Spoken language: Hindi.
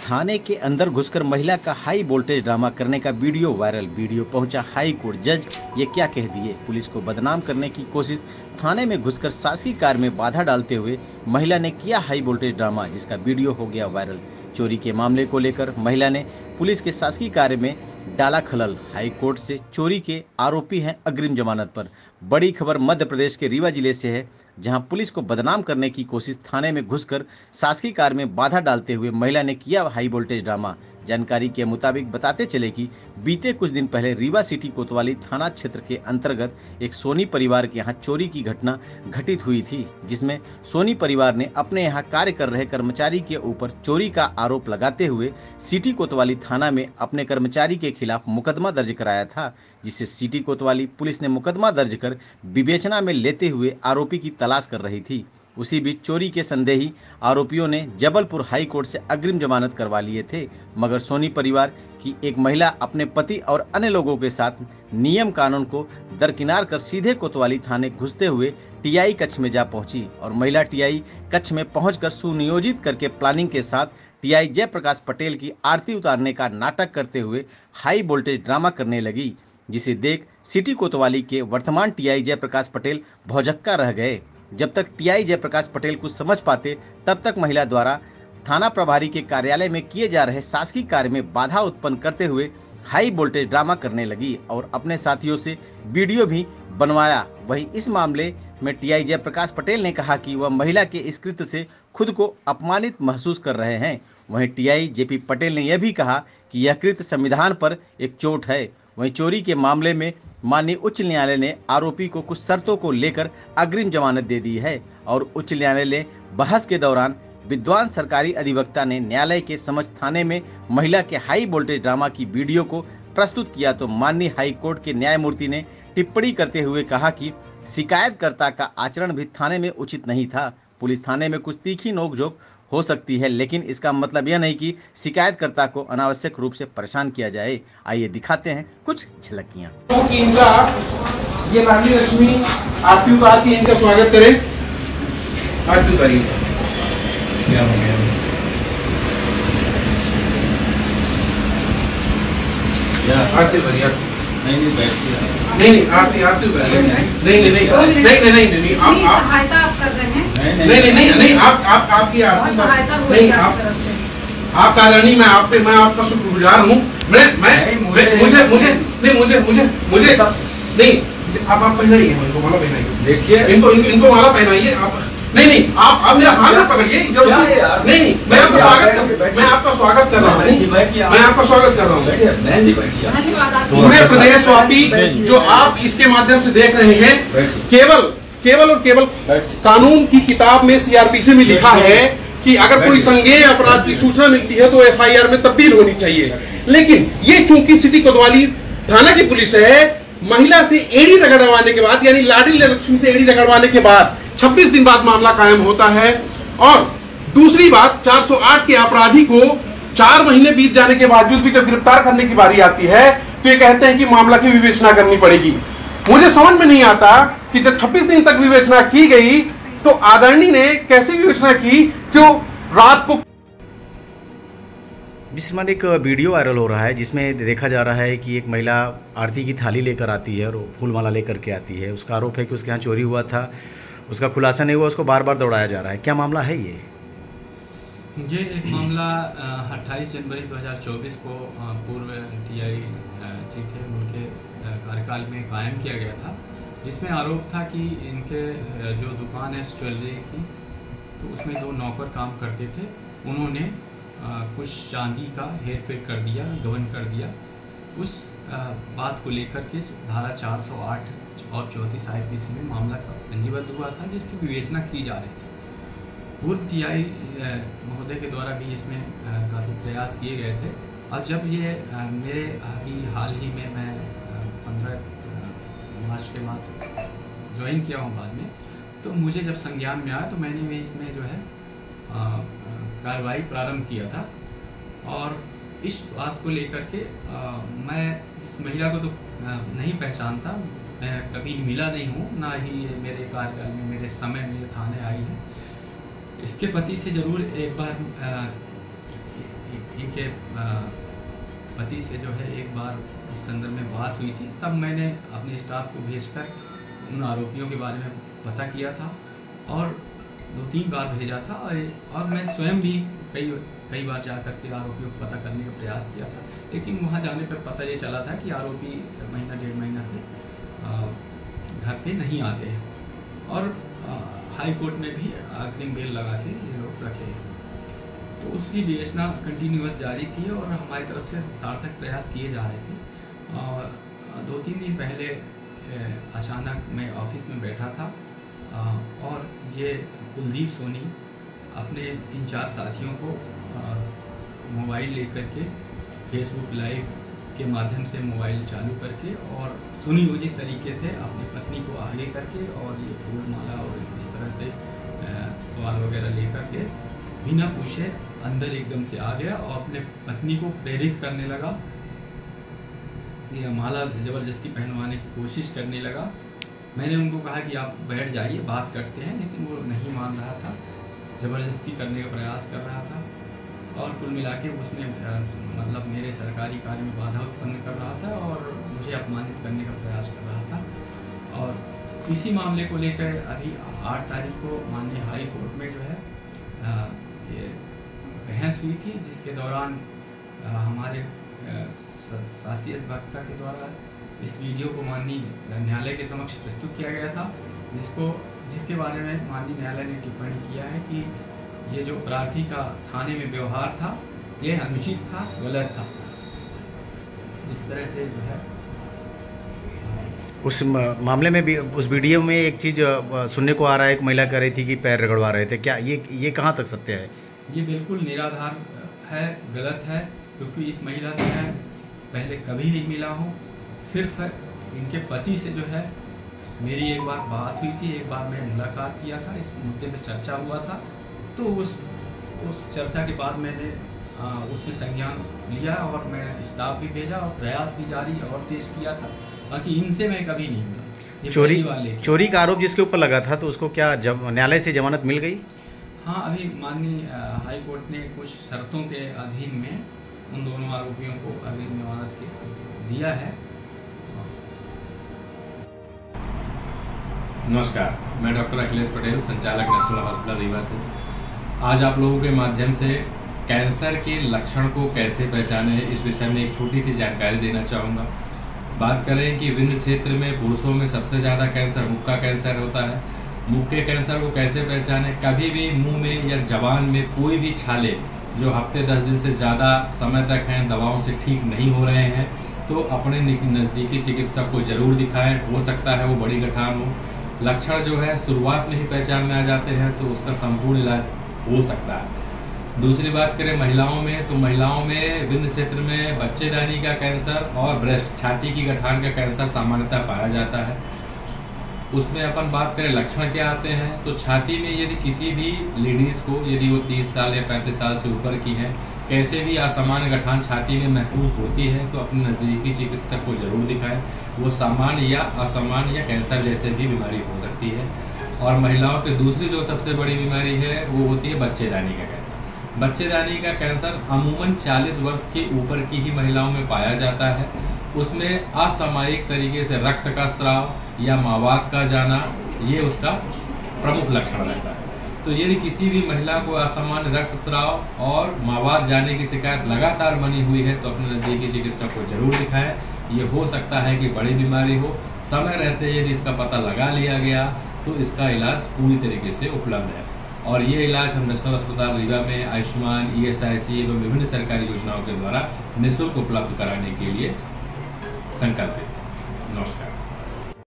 थाने के अंदर घुसकर महिला का हाई वोल्टेज ड्रामा करने का वीडियो वायरल। वीडियो पहुंचा हाई कोर्ट। जज ये क्या कह दिए। पुलिस को बदनाम करने की कोशिश। थाने में घुसकर शासकीय कार्य में बाधा डालते हुए महिला ने किया हाई वोल्टेज ड्रामा, जिसका वीडियो हो गया वायरल। चोरी के मामले को लेकर महिला ने पुलिस के शासकीय कार्य में डाला खलल। हाई कोर्ट से चोरी के आरोपी हैं अग्रिम जमानत पर। बड़ी खबर मध्य प्रदेश के रीवा जिले से है, जहां पुलिस को बदनाम करने की कोशिश। थाने में घुसकर शासकीय कार्य में बाधा डालते हुए महिला ने किया हाई वोल्टेज ड्रामा। जानकारी के मुताबिक बताते चले कि बीते कुछ दिन पहले रीवा सिटी कोतवाली थाना क्षेत्र के अंतर्गत एक सोनी परिवार के यहां चोरी की घटना घटित हुई थी, जिसमें सोनी परिवार ने अपने यहां कार्य कर रहे कर्मचारी के ऊपर चोरी का आरोप लगाते हुए सिटी कोतवाली थाना में अपने कर्मचारी के खिलाफ मुकदमा दर्ज कराया था, जिससे सिटी कोतवाली पुलिस ने मुकदमा दर्ज कर विवेचना में लेते हुए आरोपी की तलाश कर रही थी। उसी बीच चोरी के संदेही आरोपियों ने जबलपुर हाई कोर्ट से अग्रिम जमानत करवा लिए थे, मगर सोनी परिवार की एक महिला अपने पति और अन्य लोगों के साथ नियम कानून को दरकिनार कर सीधे कोतवाली थाने घुसते हुए टीआई कक्ष में जा पहुंची और महिला टीआई कक्ष में पहुंचकर सुनियोजित करके प्लानिंग के साथ टीआई जयप्रकाश पटेल की आरती उतारने का नाटक करते हुए हाई वोल्टेज ड्रामा करने लगी, जिसे देख सिटी कोतवाली के वर्तमान टीआई जयप्रकाश पटेल भौचक्का रह गए। जब तक टीआई जयप्रकाश पटेल कुछ समझ पाते, तब तक महिला द्वारा थाना प्रभारी के कार्यालय में किए जा रहे शासकीय कार्य में बाधा उत्पन्न करते हुए हाई वोल्टेज ड्रामा करने लगी और अपने साथियों से वीडियो भी बनवाया। वहीं इस मामले में टीआई जयप्रकाश पटेल ने कहा कि वह महिला के इस कृत्य से खुद को अपमानित महसूस कर रहे हैं। वहीं टीआई जेपी पटेल ने यह भी कहा कि यह कृत्य संविधान पर एक चोट है। वहीं चोरी के मामले में माननीय उच्च न्यायालय ने आरोपी को कुछ शर्तों को लेकर अग्रिम जमानत दे दी है और उच्च न्यायालय ने बहस के दौरान विद्वान सरकारी अधिवक्ता ने न्यायालय के समक्ष थाने में महिला के हाई वोल्टेज ड्रामा की वीडियो को प्रस्तुत किया, तो माननीय हाई कोर्ट के न्यायमूर्ति ने टिप्पणी करते हुए कहा कि शिकायतकर्ता का आचरण भी थाने में उचित नहीं था। पुलिस थाने में कुछ तीखी नोकझोंक हो सकती है, लेकिन इसका मतलब यह नहीं कि शिकायतकर्ता को अनावश्यक रूप से परेशान किया जाए। आइए दिखाते हैं कुछ झलकियां। इनका ये रानी लक्ष्मी आरती उतार के इनका स्वागत करें। आरती उतारिए। क्या हो गया? आरती उतारिए। नहीं आरती उतारिए। नहीं आप सहायता आप कर रहे हैं। नहीं आप आपकी आरती नहीं आप कारानी मैं आपका शुक्रगुजार हूँ। मुझे नहीं आप पहनाइए, इनको माला पहनाइए। देखिए इनको माला पहनाइए आप। नहीं आप मेरा हाथ में पकड़िए। नहीं मैं आपका स्वागत कर रहा हूँ। पूरे प्रदेशवासी जो आप इसके माध्यम से देख रहे हैं, केवल कानून की किताब में सीआरपीसी में लिखा है कि अगर कोई संज्ञेय अपराध की सूचना मिलती है तो एफआईआर में तब्दील होनी चाहिए। लेकिन ये चूंकि सिटी कोतवाली थाना की पुलिस है, महिला से एड़ी रगड़वाने के बाद, यानी लाडली लक्ष्मी से एड़ी रगड़वाने के बाद 26 दिन बाद मामला कायम होता है। और दूसरी बात, 408 के अपराधी को 4 महीने बीत जाने के बावजूद भी जब गिरफ्तार करने की बारी आती है तो ये कहते हैं कि मामला की विवेचना करनी पड़ेगी। मुझे समझ में नहीं आता कि जब 26 दिन तक विवेचना की गई तो आदरणीय ने कैसे विवेचना की, क्यों रात को। जिसमें एक वीडियो वायरल हो रहा है, जिसमें देखा जा रहा है कि एक महिला आरती की थाली लेकर आती है और फूलमाला लेकर के आती है। उसका आरोप है कि उसके यहाँ चोरी हुआ था, उसका खुलासा नहीं हुआ, उसको बार बार दौड़ाया जा रहा है। क्या मामला है ये? ये एक मामला 28 जनवरी 2024 को पूर्व टीआई जी थे, उनके कार्यकाल में कायम किया गया था, जिसमें आरोप था कि इनके जो दुकान है ज्वेलरी की, तो उसमें 2 नौकर काम करते थे। उन्होंने कुछ चांदी का हेर फेर कर दिया, गबन कर दिया। उस बात को लेकर के धारा 408 और 34 IPC में मामला पंजीबद्ध हुआ था, जिसकी विवेचना की जा रही थी। पूर्व टीआई महोदय के द्वारा भी इसमें काफ़ी प्रयास किए गए थे। और जब ये मेरे अभी हाल ही में मैं 15 मार्च के बाद ज्वाइन किया हूँ बाद में, तो मुझे जब संज्ञान में आया तो मैंने भी इसमें जो है कार्रवाई प्रारंभ किया था। और इस बात को लेकर के मैं इस महिला को तो नहीं पहचानता, मैं कभी मिला नहीं हूँ, ना ही मेरे कार्यकाल में मेरे समय में थाने आई है। इसके पति से जरूर एक बार उनके पति से जो है एक बार इस संदर्भ में बात हुई थी। तब मैंने अपने स्टाफ को भेजकर उन आरोपियों के बारे में पता किया था और 2-3 बार भेजा था और मैं स्वयं भी कई बार जा कर के आरोपियों को पता करने का प्रयास किया था। लेकिन वहाँ जाने पर पता ये चला था कि आरोपी महीना 1.5 महीना से घर पे नहीं आते हैं और हाई कोर्ट में भी अग्रिम बेल लगा के ये लोग रखे हैं। तो उसकी विवेचना कंटिन्यूअस जारी थी और हमारी तरफ से सार्थक प्रयास किए जा रहे थे। और 2-3 दिन पहले अचानक मैं ऑफिस में बैठा था और ये कुलदीप सोनी अपने 3-4 साथियों को मोबाइल लेकर के फेसबुक लाइव के माध्यम से मोबाइल चालू करके और सुनियोजित तरीके से अपनी पत्नी को आगे करके और ये फूल माला और इस तरह से सवाल वगैरह लेकर के बिना पूछे अंदर एकदम से आ गया और अपने पत्नी को प्रेरित करने लगा, ये माला ज़बरदस्ती पहनवाने की कोशिश करने लगा। मैंने उनको कहा कि आप बैठ जाइए, बात करते हैं, लेकिन वो नहीं मान रहा था, ज़बरदस्ती करने का प्रयास कर रहा था और कुल मिला के उसने मतलब मेरे सरकारी कार्य में बाधा उत्पन्न कर रहा था और मुझे अपमानित करने का प्रयास कर रहा था। और इसी मामले को लेकर अभी 8 तारीख को माननीय हाई कोर्ट में जो है ये बहस हुई थी, जिसके दौरान हमारे शासकीय अधिवक्ता के द्वारा इस वीडियो को माननीय न्यायालय के समक्ष प्रस्तुत किया गया था, जिसके बारे में माननीय न्यायालय ने टिप्पणी किया है कि ये जो प्रार्थी का थाने में व्यवहार था ये अनुचित था, गलत था। इस तरह से जो है उस मामले में भी उस वीडियो में एक चीज़ सुनने को आ रहा है, एक महिला कह रही थी कि पैर रगड़वा रहे थे। क्या ये कहाँ तक सत्य है? ये बिल्कुल निराधार है, गलत है, क्योंकि इस महिला से मैं पहले कभी नहीं मिला हूँ। सिर्फ इनके पति से जो है मेरी एक बार बात हुई थी, एक बार मैं मुलाकात किया था, इस मुद्दे पे चर्चा हुआ था। तो उस चर्चा के बाद मैंने उसमें संज्ञान लिया और मैं स्टाफ भी भेजा और प्रयास भी जारी और तेज किया था। बाकी इनसे मैं कभी नहीं मिला। चोरी का आरोप जिसके ऊपर लगा था तो उसको क्या न्यायालय से जमानत मिल गई? हाँ, अभी माननीय हाई कोर्ट ने कुछ शर्तों के अधीन में उन दोनों आरोपियों को अग्रिम जमानत दिया है। नमस्कार, मैं डॉक्टर अखिलेश पटेल, संचालक नेशनल हॉस्पिटल रीवा से। आज आप लोगों के माध्यम से कैंसर के लक्षण को कैसे पहचाने इस विषय में एक छोटी सी जानकारी देना चाहूँगा। बात करें कि विंध्य क्षेत्र में पुरुषों में सबसे ज़्यादा कैंसर मुख का कैंसर होता है। मुख के कैंसर को कैसे पहचाने? कभी भी मुंह में या जबान में कोई भी छाले जो हफ्ते 10 दिन से ज़्यादा समय तक हैं, दवाओं से ठीक नहीं हो रहे हैं, तो अपने नज़दीकी चिकित्सक को जरूर दिखाएं। हो सकता है वो बड़ी गठान हो। लक्षण जो है शुरुआत में ही पहचान में आ जाते हैं तो उसका संपूर्ण इलाज हो सकता है। दूसरी बात करें महिलाओं में, तो महिलाओं में विंध्य क्षेत्र में बच्चेदानी का कैंसर और ब्रेस्ट छाती की गठान का कैंसर सामान्यतः पाया जाता है। उसमें अपन बात करें लक्षण क्या आते हैं, तो छाती में यदि किसी भी लेडीज को, यदि वो 30 साल या 35 साल से ऊपर की है, कैसे भी असामान्य गठान छाती में महसूस होती है तो अपने नज़दीकी चिकित्सक को जरूर दिखाएं। वो सामान्य या असामान्य या कैंसर जैसे भी बीमारी हो सकती है। और महिलाओं की दूसरी जो सबसे बड़ी बीमारी है वो होती है बच्चेदानी का कैंसर। बच्चेदानी का कैंसर अमूमन 40 वर्ष के ऊपर की ही महिलाओं में पाया जाता है। उसमें असामयिक तरीके से रक्त का स्राव या मावात का जाना, ये उसका प्रमुख लक्षण रहता है। तो यदि किसी भी महिला को असामान्य रक्तस्राव और मावात जाने की शिकायत लगातार बनी हुई है तो अपने नजदीकी चिकित्सक को जरूर दिखाएं। ये हो सकता है कि बड़ी बीमारी हो। समय रहते यदि इसका पता लगा लिया गया तो इसका इलाज पूरी तरीके से उपलब्ध है। और ये इलाज हम नेशनल अस्पताल रीवा में आयुष्मान, ESIC एवं विभिन्न सरकारी योजनाओं के द्वारा निःशुल्क उपलब्ध कराने के लिए संकल्पित। नमस्कार।